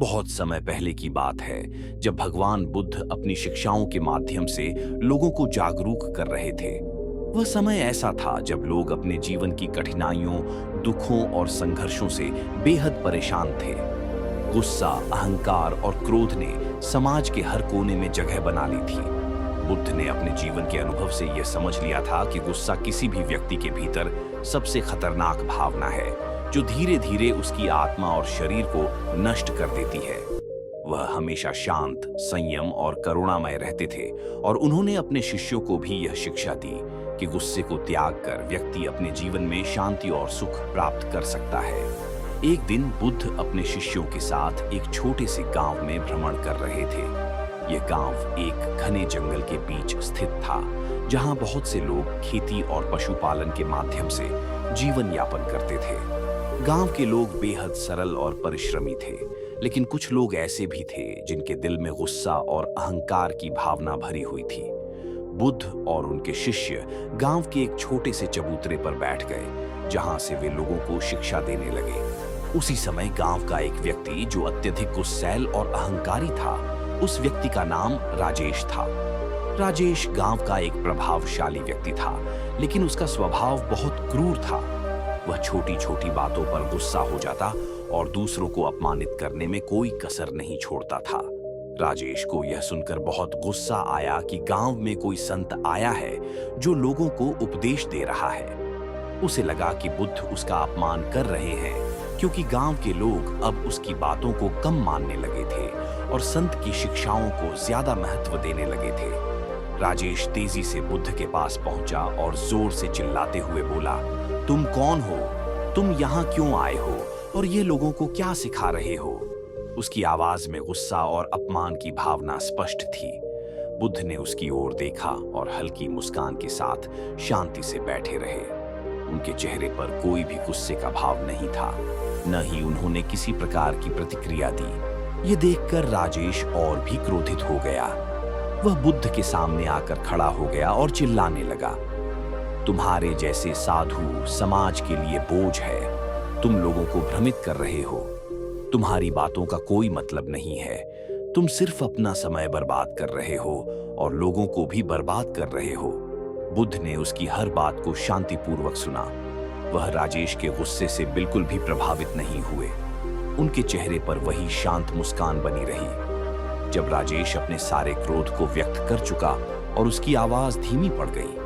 बहुत समय पहले की बात है जब भगवान बुद्ध अपनी शिक्षाओं के माध्यम से लोगों को जागरूक कर रहे थे। वह समय ऐसा था जब लोग अपने जीवन की कठिनाइयों, दुखों और संघर्षों से बेहद परेशान थे। गुस्सा, अहंकार और क्रोध ने समाज के हर कोने में जगह बना ली थी। बुद्ध ने अपने जीवन के अनुभव से यह समझ लिया था कि गुस्सा किसी भी व्यक्ति के भीतर सबसे खतरनाक भावना है, जो धीरे धीरे उसकी आत्मा और शरीर को नष्ट कर देती है। वह हमेशा शांत, संयम और करुणामय रहते थे और उन्होंने अपने शिष्यों को भी यह शिक्षा दी कि गुस्से को त्याग कर व्यक्ति अपने जीवन में शांति और सुख प्राप्त कर सकता है। एक दिन बुद्ध अपने शिष्यों के साथ एक छोटे से गांव में भ्रमण कर रहे थे। यह गांव एक घने जंगल के बीच स्थित था, जहां बहुत से लोग खेती और पशुपालन के माध्यम से जीवन यापन करते थे। गांव के लोग बेहद सरल और परिश्रमी थे, लेकिन कुछ लोग ऐसे भी थे जिनके दिल में गुस्सा और अहंकार की भावना भरी हुई थी। बुद्ध और उनके शिष्य गांव के एक छोटे से चबूतरे पर बैठ गए, जहां से वे लोगों को शिक्षा देने लगे। उसी समय गांव का एक व्यक्ति जो अत्यधिक गुस्सैल और अहंकारी था, उस व्यक्ति का नाम राजेश था। राजेश गांव का एक प्रभावशाली व्यक्ति था, लेकिन उसका स्वभाव बहुत क्रूर था। वह छोटी छोटी बातों पर गुस्सा हो जाता और दूसरों को अपमानित करने में कोई कसर नहीं छोड़ता था। राजेश को यह सुनकर बहुत गुस्सा आया कि गांव में कोई संत आया है जो लोगों को उपदेश दे रहा है। उसे लगा कि बुद्ध उसका अपमान कर रहे हैं, क्योंकि गांव के लोग अब उसकी बातों को कम मानने लगे थे और संत की शिक्षाओं को ज्यादा महत्व देने लगे थे। राजेश तेजी से बुद्ध के पास पहुंचा और जोर से चिल्लाते हुए बोला, तुम कौन हो? तुम यहाँ क्यों आए हो और ये लोगों को क्या सिखा रहे हो? उसकी आवाज में गुस्सा और अपमान की भावना स्पष्ट थी। बुद्ध ने उसकी ओर देखा और हल्की मुस्कान के साथ शांति से बैठे रहे। उनके चेहरे पर कोई भी गुस्से का भाव नहीं था, न ही उन्होंने किसी प्रकार की प्रतिक्रिया दी। ये देखकर राजेश और भी क्रोधित हो गया। वह बुद्ध के सामने आकर खड़ा हो गया और चिल्लाने लगा, तुम्हारे जैसे साधु समाज के लिए बोझ है। तुम लोगों को भ्रमित कर रहे हो। तुम्हारी बातों का कोई मतलब नहीं है। तुम सिर्फ अपना समय बर्बाद कर रहे हो और लोगों को भी बर्बाद कर रहे हो। बुद्ध ने उसकी हर बात को शांतिपूर्वक सुना। वह राजेश के गुस्से से बिल्कुल भी प्रभावित नहीं हुए। उनके चेहरे पर वही शांत मुस्कान बनी रही। जब राजेश अपने सारे क्रोध को व्यक्त कर चुका और उसकी आवाज धीमी पड़ गई,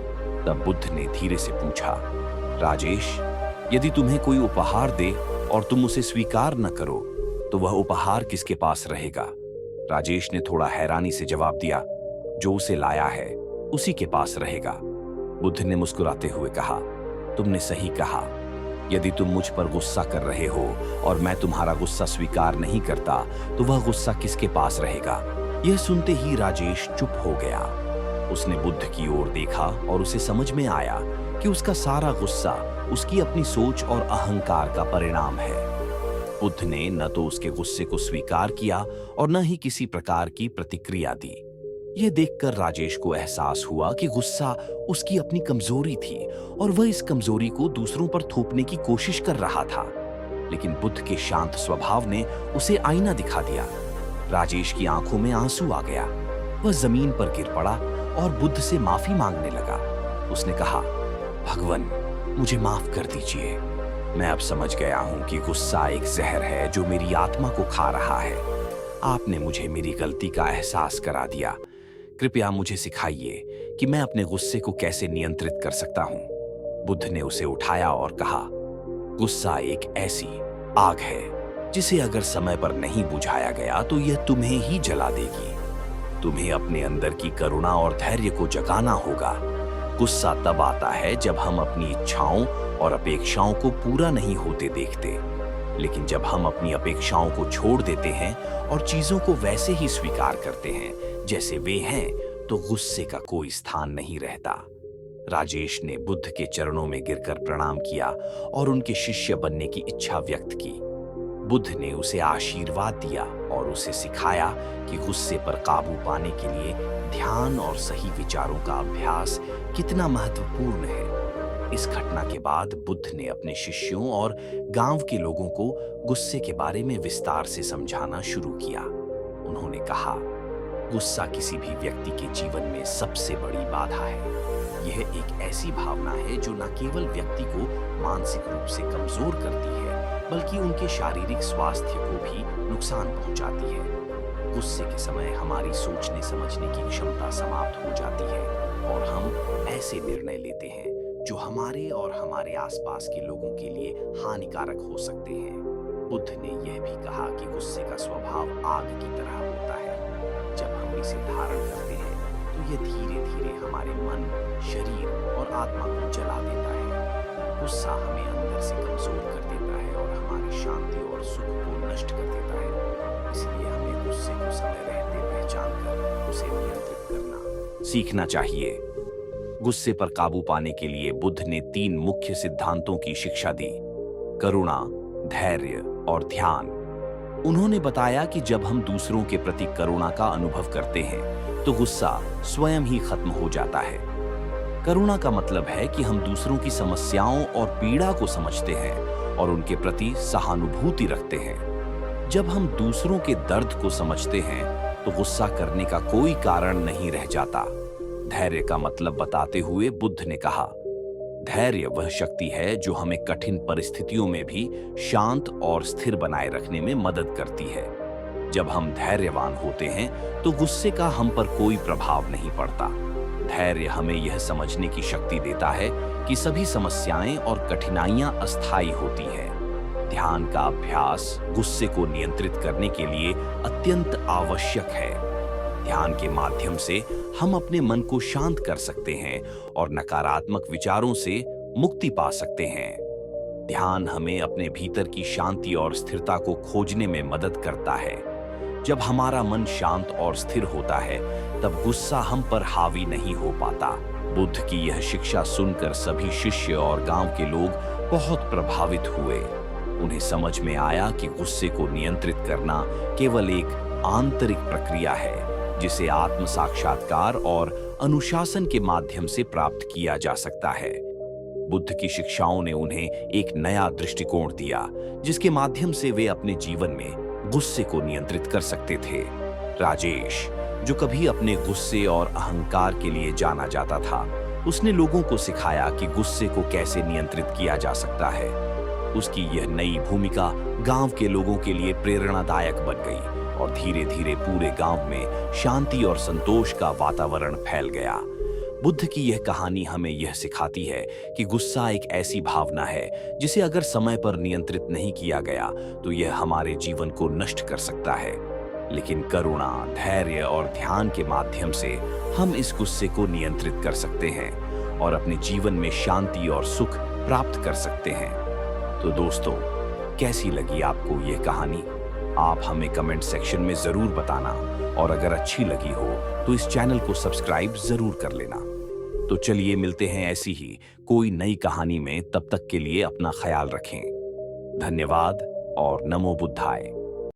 तब बुद्ध ने धीरे से पूछा, राजेश, यदि तुम्हें कोई उपहार दे और तुम उसे स्वीकार न करो, तो वह उपहार किसके पास रहेगा? राजेश ने थोड़ा हैरानी से जवाब दिया, जो उसे लाया है उसी के पास रहेगा। बुद्ध ने मुस्कुराते हुए कहा, तुमने सही कहा। यदि तुम मुझ पर गुस्सा कर रहे हो और मैं तुम्हारा गुस्सा स्वीकार नहीं करता, तो वह गुस्सा किसके पास रहेगा? यह सुनते ही राजेश चुप हो गया। उसने बुद्ध की ओर देखा और उसे समझ में आया कि उसका सारा गुस्सा उसकी अपनी सोच और अहंकार का परिणाम है। बुद्ध ने न तो उसके गुस्से को स्वीकार किया और न ही किसी प्रकार की प्रतिक्रिया दी। यह देखकर राजेश को एहसास हुआ कि गुस्सा उसकी अपनी कमजोरी थी और वह इस कमजोरी को दूसरों पर थोपने की कोशिश कर रहा था। लेकिन बुद्ध के शांत स्वभाव ने उसे आईना दिखा दिया। राजेश की आंखों में आंसू आ गया। वह जमीन पर गिर पड़ा और बुद्ध से माफी मांगने लगा। उसने कहा, भगवान, मुझे माफ कर दीजिए। मैं अब समझ गया हूं कि गुस्सा एक जहर है जो मेरी आत्मा को खा रहा है। आपने मुझे मेरी गलती का एहसास करा दिया। कृपया मुझे सिखाइए कि मैं अपने गुस्से को कैसे नियंत्रित कर सकता हूं। बुद्ध ने उसे उठाया और कहा, गुस्सा एक ऐसी आग है जिसे अगर समय पर नहीं बुझाया गया तो यह तुम्हें ही जला देगी। तुम्हें अपने अंदर की करुणा और धैर्य को जगाना होगा। गुस्सा तब आता है जब हम अपनी इच्छाओं और अपेक्षाओं को पूरा नहीं होते देखते, लेकिन जब हम अपनी अपेक्षाओं को छोड़ देते हैं और चीजों को वैसे ही स्वीकार करते हैं जैसे वे हैं, तो गुस्से का कोई स्थान नहीं रहता। राजेश ने बुद्ध के चरणों में गिरकर प्रणाम किया और उनके शिष्य बनने की इच्छा व्यक्त की। बुद्ध ने उसे आशीर्वाद दिया और उसे सिखाया कि गुस्से पर काबू पाने के लिए ध्यान और सही विचारों का अभ्यास कितना महत्वपूर्ण है। इस घटना के बाद बुद्ध ने अपने शिष्यों और गांव के लोगों को गुस्से के बारे में विस्तार से समझाना शुरू किया। उन्होंने कहा, गुस्सा किसी भी व्यक्ति के जीवन में सबसे बड़ी बाधा है। यह एक ऐसी भावना है जो न केवल व्यक्ति को मानसिक रूप से कमजोर करती है, बल्कि उनके शारीरिक स्वास्थ्य को भी नुकसान पहुंचाती है। गुस्से के समय हमारी सोचने समझने की क्षमता समाप्त हो जाती है और हम ऐसे निर्णय लेते हैं जो हमारे और हमारे आसपास के लोगों के लिए हानिकारक हो सकते हैं। बुद्ध ने यह भी कहा कि गुस्से का स्वभाव आग की तरह होता है। जब हम इसे धारण करते हैं तो यह धीरे धीरे हमारे मन, शरीर और आत्मा को जला देता है। गुस्सा हमें अंदर से कमजोर कर देता है और हमारी शांति और सुख को नष्ट कर देता है। इसलिए हमें गुस्से को समय रहते पहचान कर उसे नियंत्रित करना सीखना चाहिए। गुस्से पर काबू पाने के लिए बुद्ध ने 3 मुख्य सिद्धांतों की शिक्षा दी: करुणा, धैर्य और ध्यान। उन्होंने बताया कि जब हम दूसरों के प्रति करुणा का अनुभव करते हैं तो गुस्सा स्वयं ही खत्म हो जाता है। करुणा का मतलब है कि हम दूसरों की समस्याओं और पीड़ा को समझते हैं और उनके प्रति सहानुभूति रखते हैं। जब हम दूसरों के दर्द को समझते हैं तो गुस्सा करने का कोई कारण नहीं रह जाता। धैर्य का मतलब बताते हुए बुद्ध ने कहा, धैर्य वह शक्ति है जो हमें कठिन परिस्थितियों में भी शांत और स्थिर बनाए रखने में मदद करती है। जब हम धैर्यवान होते हैं तो गुस्से का हम पर कोई प्रभाव नहीं पड़ता। धैर्य हमें यह समझने की शक्ति देता है कि सभी समस्याएं और कठिनाइयां अस्थायी होती हैं। ध्यान का अभ्यास गुस्से को नियंत्रित करने के लिए अत्यंत आवश्यक है। ध्यान के माध्यम से हम अपने मन को शांत कर सकते हैं और नकारात्मक विचारों से मुक्ति पा सकते हैं। ध्यान हमें अपने भीतर की शांति और स्थिरता को खोजने में मदद करता है। जब हमारा मन शांत और स्थिर होता है तब गुस्सा हम पर हावी नहीं हो पाता। बुद्ध की यह शिक्षा सुनकर सभी शिष्य और गांव के लोग बहुत प्रभावित हुए। उन्हें समझ में आया कि गुस्से को नियंत्रित करना केवल एक आंतरिक प्रक्रिया है जिसे आत्म साक्षात्कार और अनुशासन के माध्यम से प्राप्त किया जा सकता है। बुद्ध की शिक्षाओं ने उन्हें एक नया दृष्टिकोण दिया जिसके माध्यम से वे अपने जीवन में गुस्से को नियंत्रित कर सकते थे। राजेश, जो कभी अपने गुस्से और अहंकार के लिए जाना जाता था, उसने लोगों को सिखाया कि गुस्से को कैसे नियंत्रित किया जा सकता है। उसकी यह नई भूमिका गांव के लोगों के लिए प्रेरणादायक बन गई और धीरे धीरे पूरे गांव में शांति और संतोष का वातावरण फैल गया। बुद्ध की यह कहानी हमें यह सिखाती है कि गुस्सा एक ऐसी भावना है जिसे अगर समय पर नियंत्रित नहीं किया गया तो यह हमारे जीवन को नष्ट कर सकता है। लेकिन करुणा, धैर्य और ध्यान के माध्यम से हम इस गुस्से को नियंत्रित कर सकते हैं और अपने जीवन में शांति और सुख प्राप्त कर सकते हैं। तो दोस्तों, कैसी लगी आपको यह कहानी? आप हमें कमेंट सेक्शन में जरूर बताना और अगर अच्छी लगी हो तो इस चैनल को सब्सक्राइब जरूर कर लेना। तो चलिए मिलते हैं ऐसी ही कोई नई कहानी में। तब तक के लिए अपना ख्याल रखें। धन्यवाद और नमो बुद्धाय।